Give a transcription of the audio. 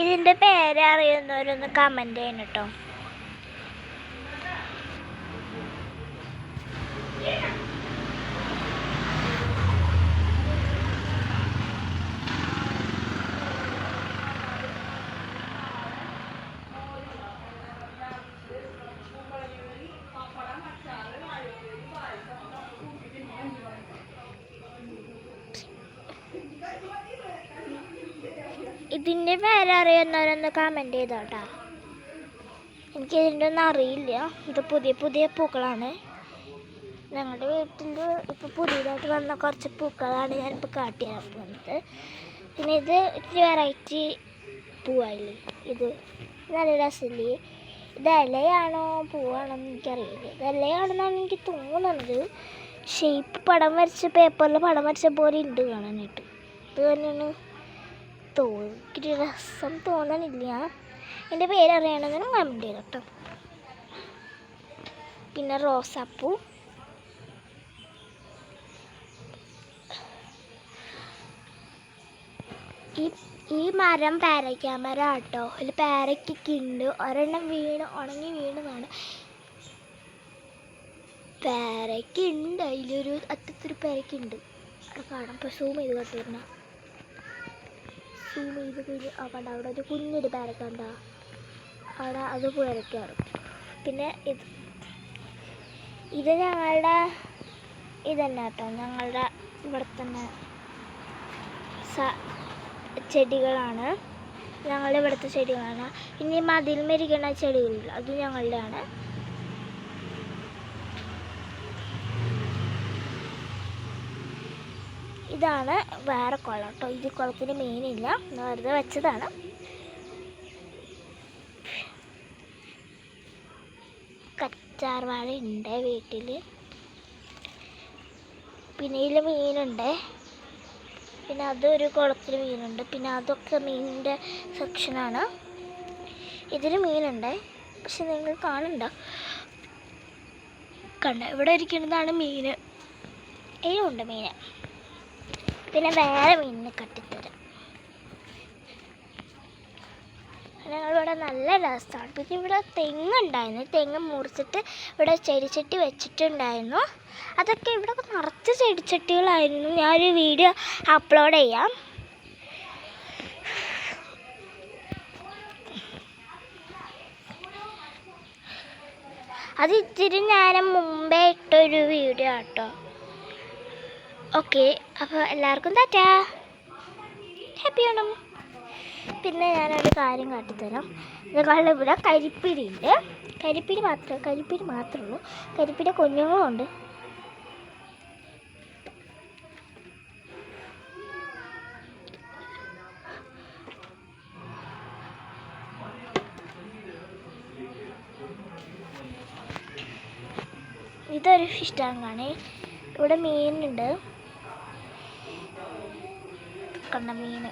ഇതിൻ്റെ പേര് അറിയുന്നവരൊന്ന് കമൻറ്റ് ചെയ്യണം കേട്ടോ. ഇതിൻ്റെ പേരറിയുന്നവരൊന്ന് കമൻറ്റ് ചെയ്തോട്ടാ. എനിക്കിതിൻ്റെ ഒന്നും അറിയില്ല. ഇത് പുതിയ പുതിയ പൂക്കളാണ്. ഞങ്ങളുടെ വീട്ടിൽ ഇപ്പോൾ പുതിയതായിട്ട് വന്ന കുറച്ച് പൂക്കളാണ് ഞാനിപ്പോൾ കാട്ടിയാൻ പോകുന്നത്. പിന്നെ ഇത് ഇത്തിരി വെറൈറ്റി പൂവായില്ലേ, ഇത് നല്ല രസമില്ലേ. ഇത് ഇലയാണോ പൂവാണോ എന്ന് എനിക്കറിയില്ല. ഇത് ഇലയാണെന്നാണ് എനിക്ക് തോന്നുന്നത്. ഷേപ്പ് പടം വരച്ച പേപ്പറിൽ പടം വരച്ച പോലെ ഉണ്ട് കാണാനായിട്ട്. ഇത് തന്നെയാണ് എനിക്കൊരു രസം തോന്നണില്ല. എൻ്റെ പേരറിയണമെന്ന് കമൻറ്റ് ചെയ്തു കേട്ടോ. പിന്നെ റോസാപ്പൂ, ഈ മരം പേരയ്ക്കാമരം കേട്ടോ. അതിൽ പേരയ്ക്കൊക്കെ ഉണ്ട്. ഒരെണ്ണം ഉണങ്ങി വീണതാണ്. പേരയ്ക്കുണ്ട്, അതിലൊരു അറ്റത്തൊരു പേരയ്ക്കുണ്ട്. അവിടെ കാണാം. ഇപ്പോൾ സൂം ചെയ്ത് കണ്ടിരുന്ന കണ്ട അവിടെ ഒരു കുഞ്ഞൊരു പേരക്കണ്ട അവിടെ, അത് പേരക്കാറ്. പിന്നെ ഇത് ഞങ്ങളുടെ ഇതന്നെ കേട്ടോ, ഞങ്ങളുടെ ഇവിടെ തന്നെ ചെടികളാണ്. ഞങ്ങളുടെ ഇവിടുത്തെ ചെടികളാണ്. ഇനി മതിൽ മെരിക്കണ ചെടികളില്ല, അത് ഞങ്ങളുടെയാണ്. ഇതാണ് വേറെ കുളം കേട്ടോ. ഇത് കുളത്തിന് മീനില്ല, വെറുതെ വെച്ചതാണ്. കച്ചാർവാഴ ഉണ്ട് വീട്ടിൽ. പിന്നെ ഇതിൽ മീനുണ്ട്. പിന്നെ അതൊരു കുളത്തിൽ മീനുണ്ട്. പിന്നെ അതൊക്കെ മീനിൻ്റെ സെക്ഷനാണ്. ഇതിൽ മീനുണ്ട്, പക്ഷെ നിങ്ങൾ കാണണ്ട. ഇവിടെ ഇരിക്കുന്നതാണ് മീൻ. ഇതിലുണ്ട് മീൻ. പിന്നെ വേറെ മീനിനെ കട്ടിത്തരാം. ഞങ്ങളിവിടെ നല്ല രസമാണ്. പിന്നെ ഇവിടെ തെങ്ങുണ്ടായിരുന്നു. തെങ്ങ് മുറിച്ചിട്ട് ഇവിടെ ചെടിച്ചട്ടി വെച്ചിട്ടുണ്ടായിരുന്നു. അതൊക്കെ ഇവിടെ നിറച്ച് ചെടിച്ചട്ടികളായിരുന്നു. ഞാനൊരു വീഡിയോ അപ്ലോഡ് ചെയ്യാം. അത് ഇത്തിരി നേരം മുമ്പേ ഇട്ടൊരു വീഡിയോ കേട്ടോ. ഓക്കെ, അപ്പോൾ എല്ലാവർക്കും ടാറ്റാ, ഹാപ്പി ഓണം. പിന്നെ ഞാനൊരു കാര്യം കാട്ടിത്തരാം. ഇവിടെ കരിപ്പിടി ഉണ്ട്. കരിപ്പിടി മാത്രമേ ഉള്ളൂ. കരിപ്പിടി കുഞ്ഞുങ്ങളുണ്ട്. ഇതൊരു ഫിഷ് ടാങ്കാണ്. ഇവിടെ മീനുണ്ട്. കണ്ട മീൻ